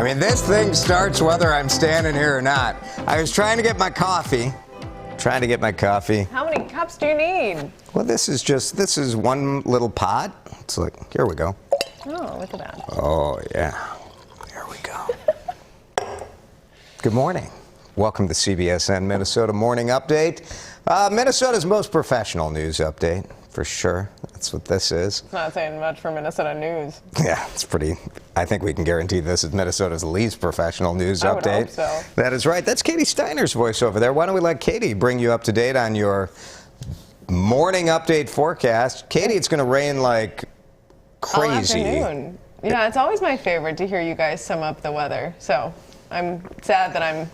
mean, this thing starts whether I'm standing here or not. I was trying to get my coffee. How many cups do you need? Well, this is one little pot. It's like, here we go. Oh, look at that. Oh, yeah. There we go. Good morning. Welcome to CBSN Minnesota Morning Update. Minnesota's most professional news update, for sure. That's what this is. It's not saying much for Minnesota news. Yeah, it's pretty. I think we can guarantee this is Minnesota's least professional news I update. would hope so. That is right. That's Katie Steiner's voice over there. Why don't we let Katie bring you up to date on your morning update forecast? Katie, it's going to rain like crazy. All afternoon. Yeah, it's always my favorite to hear you guys sum up the weather. So I'm sad that I'm.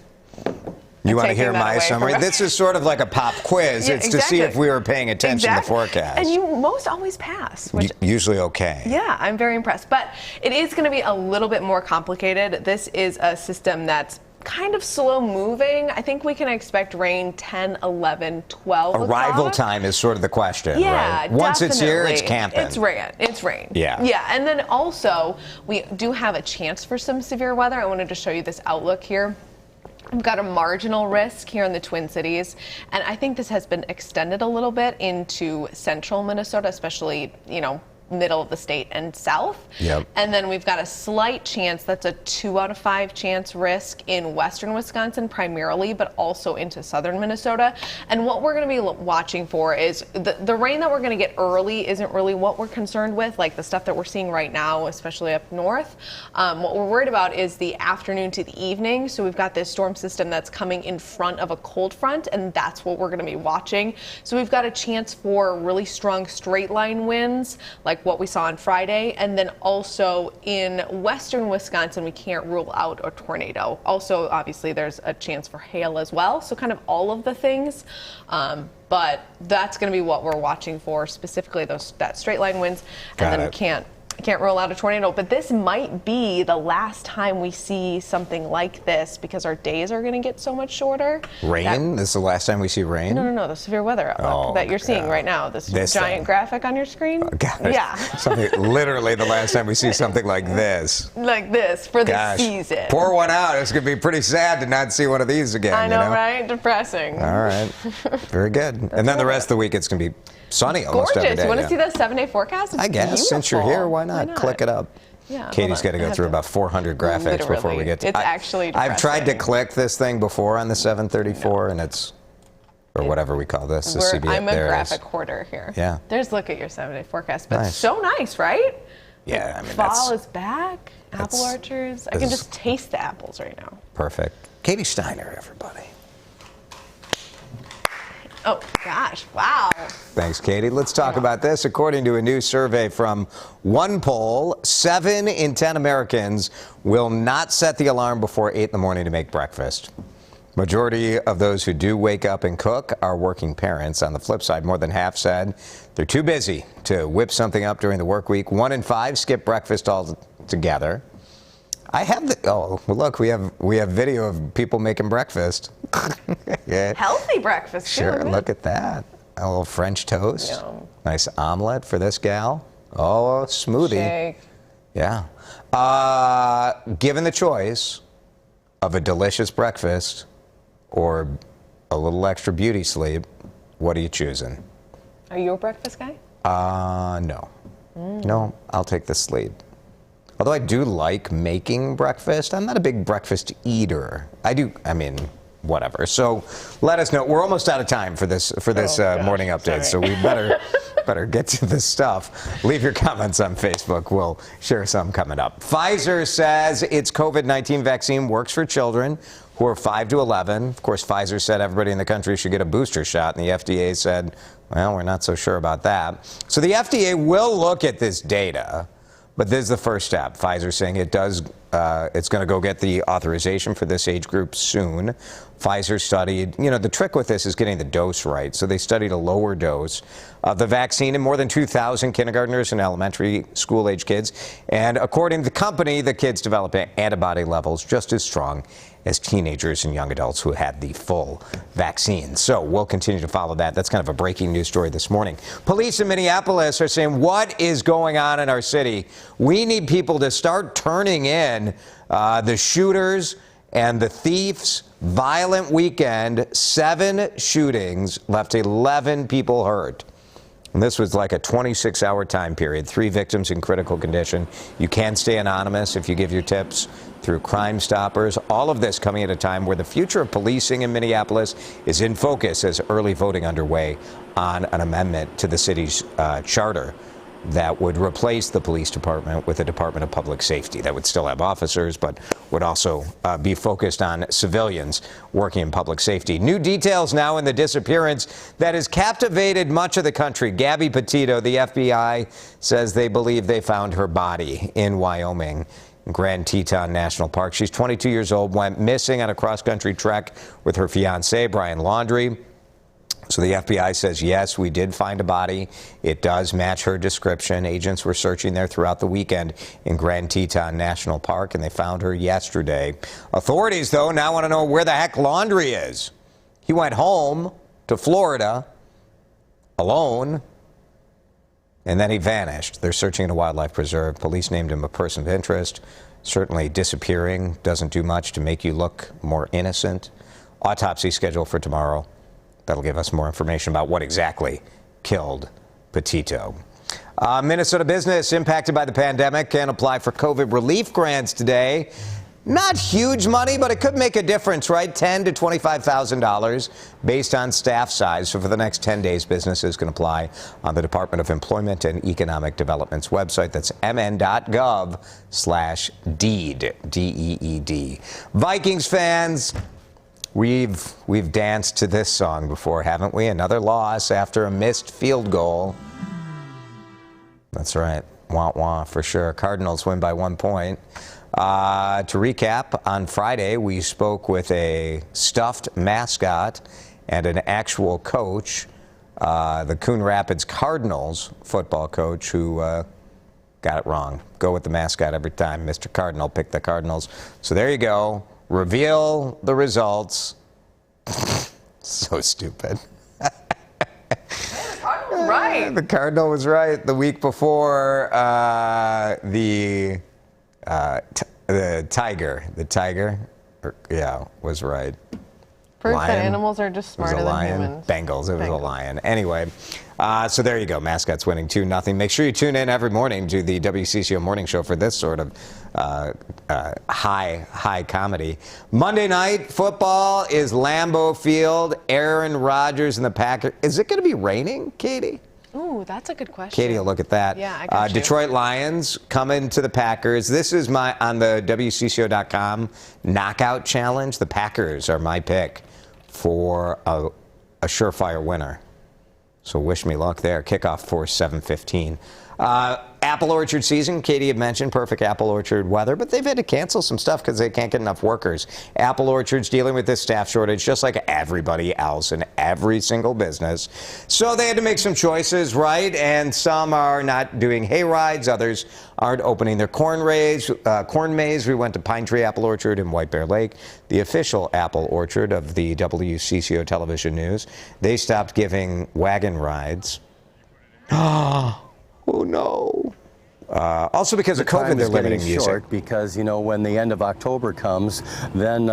You want to hear my summary? This is sort of like a pop quiz. Yeah, it's exactly. to see if we were paying attention to the forecast. And you most always pass. Which, usually okay. Yeah, I'm very impressed. But it is going to be a little bit more complicated. This is a system that's kind of slow moving. I think we can expect rain 10, 11, 12 Arrival o'clock. time is sort of the question, yeah, right? Once definitely. it's here, it's camping. It's rain. Yeah. Yeah, and then also, we do have a chance for some severe weather. I wanted to show you this outlook here. We've got a marginal risk here in the Twin Cities, and I think this has been extended a little bit into central Minnesota, especially, middle of the state and south. Yep. And then we've got a slight chance, that's a 2 out of 5 chance risk in western Wisconsin primarily, but also into southern Minnesota. And what we're going to be watching for is the rain that we're going to get early isn't really what we're concerned with, like the stuff that we're seeing right now, especially up north. What we're worried about is the afternoon to the evening. So we've got this storm system that's coming in front of a cold front, and that's what we're going to be watching. So we've got a chance for really strong straight line winds, like what we saw on Friday, and then also in western Wisconsin, we can't rule out a tornado. Also, obviously, there's a chance for hail as well, so kind of all of the things. But that's going to be what we're watching for, specifically that straight line winds, and then we can't rule out a tornado. But this might be the last time we see something like this because our days are going to get so much shorter. Rain? This is the last time we see rain? No, the severe weather outlook that you're seeing right now. This giant graphic on your screen. Yeah. Literally the last time we see something like this. Like this for the season. Pour one out. It's going to be pretty sad to not see one of these again. I know, right? Depressing. All right. Very good. And then the rest of the week it's going to be sunny almost every day. You want to see the 7-day forecast? I guess. Beautiful. Since you're here, why not? Click it up. Yeah, Katie's got to go through about 400 graphics before we get to it. It's actually depressing. I've tried to click this thing before on the 734, and it's, or whatever we call this. I'm a graphic hoarder here. Yeah. Look at your 7-day forecast. But so nice, right? Yeah, I mean, fall is back. Apple orchards. I can just taste the apples right now. Perfect. Katie Steiner, everybody. Oh, gosh. Wow. Thanks, Katie. Let's talk about this. According to a new survey from one poll, 7 in 10 Americans will not set the alarm before 8 in the morning to make breakfast. Majority of those who do wake up and cook are working parents. On the flip side, more than half said they're too busy to whip something up during the work week. 1 in 5 skip breakfast altogether. I have look, we have video of people making breakfast. Yeah. Healthy breakfast, too. Sure, look at that. A little French toast. Yum. Nice omelet for this gal. Oh, smoothie. Shake. Yeah. Given the choice of a delicious breakfast or a little extra beauty sleep, what are you choosing? Are you a breakfast guy? No. No, I'll take the sleep. Although I do like making breakfast, I'm not a big breakfast eater. Whatever. So let us know. We're almost out of time for this morning update, so we better get to this stuff. Leave your comments on Facebook. We'll share some coming up. Pfizer says its COVID-19 vaccine works for children who are 5 to 11. Of course, Pfizer said everybody in the country should get a booster shot, and the FDA said, well, we're not so sure about that. So the FDA will look at this data. But this is the first step. Pfizer saying it's going to go get the authorization for this age group soon. Pfizer studied, the trick with this is getting the dose right. So they studied a lower dose of the vaccine in more than 2,000 kindergartners and elementary school age kids. And according to the company, the kids develop antibody levels just as strong as teenagers and young adults who had the full vaccine. So we'll continue to follow that. That's kind of a breaking news story this morning. Police in Minneapolis are saying, what is going on in our city? We need people to start turning in the shooters and the thieves. Violent weekend, 7 shootings, left 11 people hurt. And this was like a 26-hour time period. 3 victims in critical condition. You can stay anonymous if you give your tips through Crime Stoppers. All of this coming at a time where the future of policing in Minneapolis is in focus as early voting underway on an amendment to the city's charter that would replace the police department with a Department of Public Safety that would still have officers, but would also be focused on civilians working in public safety. New details now in the disappearance that has captivated much of the country. Gabby Petito, the FBI, says they believe they found her body in Wyoming, Grand Teton National Park. She's 22 years old, went missing on a cross-country trek with her fiancé, Brian Laundrie. So the FBI says, yes, we did find a body. It does match her description. Agents were searching there throughout the weekend in Grand Teton National Park, and they found her yesterday. Authorities, though, now want to know where the heck Laundrie is. He went home to Florida alone, and then he vanished. They're searching in a wildlife preserve. Police named him a person of interest. Certainly disappearing doesn't do much to make you look more innocent. Autopsy scheduled for tomorrow. That'll give us more information about what exactly killed Petito. Minnesota business impacted by the pandemic can apply for COVID relief grants today. Not huge money, but it could make a difference, right? $10,000 to $25,000 based on staff size. So for the next 10 days, businesses can apply on the Department of Employment and Economic Development's website. That's mn.gov/DEED, D-E-E-D. Vikings fans, We've danced to this song before, haven't we? Another loss after a missed field goal. That's right. Wah, wah, for sure. Cardinals win by 1 point. To recap, on Friday, we spoke with a stuffed mascot and an actual coach, the Coon Rapids Cardinals football coach, who got it wrong. Go with the mascot every time. Mr. Cardinal picked the Cardinals. So there you go. Reveal the results. So stupid. Right. The Cardinal was right. The week before, the tiger, was right. Proof Lion. that animals are just smarter than humans. Bengals. It was a lion. Anyway, so there you go. Mascots winning 2-0. Make sure you tune in every morning to the WCCO Morning Show for this sort of high comedy. Monday night football is Lambeau Field. Aaron Rodgers and the Packers. Is it going to be raining, Katie? Ooh, that's a good question. Katie will look at that. Yeah, I got you. Detroit Lions coming to the Packers. This is on the WCCO.com knockout challenge. The Packers are my pick for a surefire winner. So wish me luck there. Kickoff for 7:15. Apple orchard season, Katie had mentioned perfect apple orchard weather, but they've had to cancel some stuff because they can't get enough workers. Apple orchards dealing with this staff shortage just like everybody else in every single business. So they had to make some choices, right? And some are not doing hay rides, others aren't opening their corn maze. We went to Pine Tree Apple Orchard in White Bear Lake, the official apple orchard of the WCCO television news. They stopped giving wagon rides. Oh, no. Also because of COVID, they're limiting music. Short because, you know, when the end of October comes, then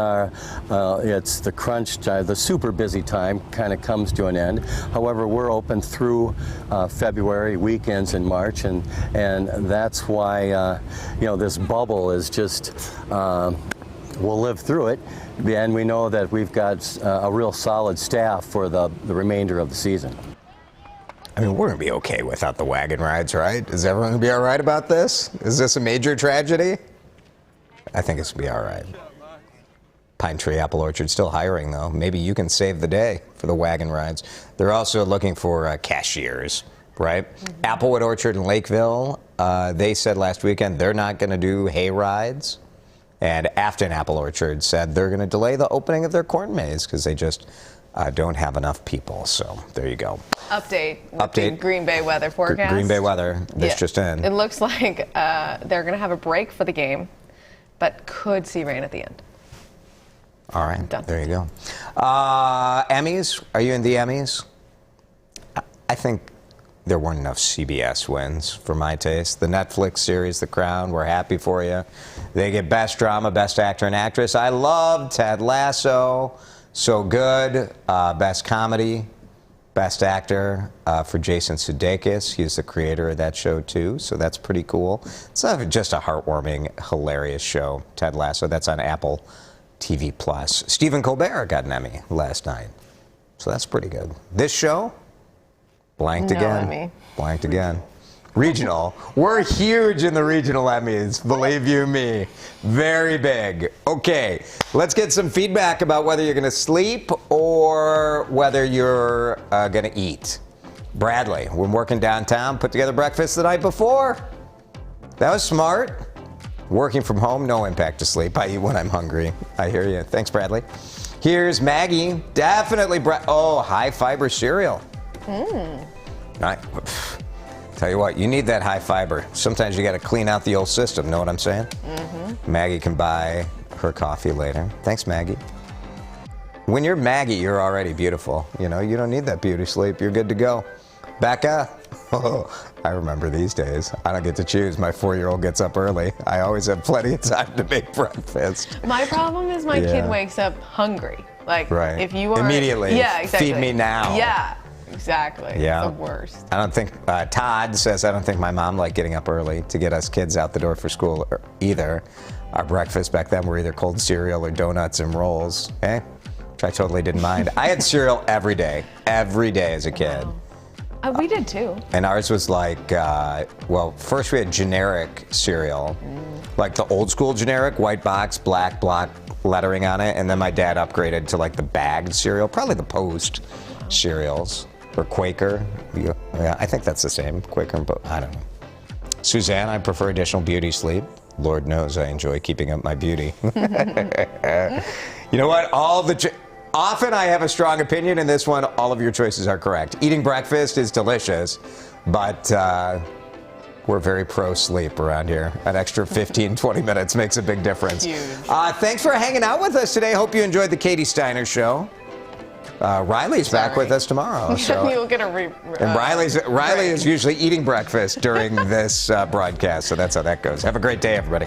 it's the crunch time, the super busy time kind of comes to an end. However, we're open through February, weekends in March, and that's why, you know, this bubble is just, we'll live through it. And we know that we've got a real solid staff for the remainder of the season. I mean, we're going to be okay without the wagon rides, right? Is everyone going to be all right about this? Is this a major tragedy? I think it's going to be all right. Pine Tree Apple Orchard still hiring, though. Maybe you can save the day for the wagon rides. They're also looking for cashiers, right? Mm-hmm. Applewood Orchard in Lakeville, they said last weekend they're not going to do hay rides. And Afton Apple Orchard said they're going to delay the opening of their corn maze because they just don't have enough people. So there you go. Update. The Green Bay weather forecast. Green Bay weather. This just in. It looks like they're going to have a break for the game, but could see rain at the end. All right, Done. there you go. Emmys, are you in the Emmys? I think there weren't enough CBS wins for my taste. The Netflix series, The Crown, we're happy for you. They get Best Drama, Best Actor and Actress. I love Ted Lasso, so good. Best Comedy, Best Actor for Jason Sudeikis. He's the creator of that show, too, so that's pretty cool. It's just a heartwarming, hilarious show, Ted Lasso. That's on Apple TV Plus. Stephen Colbert got an Emmy last night, so that's pretty good. This show, blanked No again. Emmy. Blanked again. Regional. We're huge in the regional Emmys, believe you me. Very big. Okay, let's get some feedback about whether you're going to sleep or whether you're going to eat. Bradley, when working downtown, put together breakfast the night before. That was smart. Working from home, no impact to sleep. I eat when I'm hungry. I hear you. Thanks, Bradley. Here's Maggie. Definitely, high fiber cereal. Tell you what, you need that high fiber. Sometimes you got to clean out the old system. Know what I'm saying? Maggie can buy her coffee later. Thanks, Maggie. When you're Maggie, you're already beautiful. You know, you don't need that beauty sleep. You're good to go. Becca. Oh, I remember these days. I don't get to choose. My 4-year-old gets up early. I always have plenty of time to make breakfast. My problem is my kid wakes up hungry. Like, Right. if you are... Immediately. Yeah, exactly. Feed me now. Yeah, exactly. Yeah. It's the worst. I don't think, Todd says, I don't think my mom liked getting up early to get us kids out the door for school either. Our breakfast back then were either cold cereal or donuts and rolls. Eh? Which I totally didn't mind. I had cereal every day as a kid. Wow. We did too. And ours was like, well, first we had generic cereal, like the old school generic, white box, black block lettering on it. And then my dad upgraded to like the bagged cereal, probably the Post cereals or Quaker. Yeah, I think that's the same, Quaker and Post. I don't know. Suzanne, I prefer additional beauty sleep. Lord knows I enjoy keeping up my beauty. You know what? Often I have a strong opinion. In this one, all of your choices are correct. Eating breakfast is delicious, but we're very pro-sleep around here. An extra 15, 20 minutes makes a big difference. Huge. Thanks for hanging out with us today. Hope you enjoyed the Katie Steiner Show. Riley's back with us tomorrow. So. You'll get a And Riley is usually eating breakfast during this broadcast, so that's how that goes. Have a great day, everybody.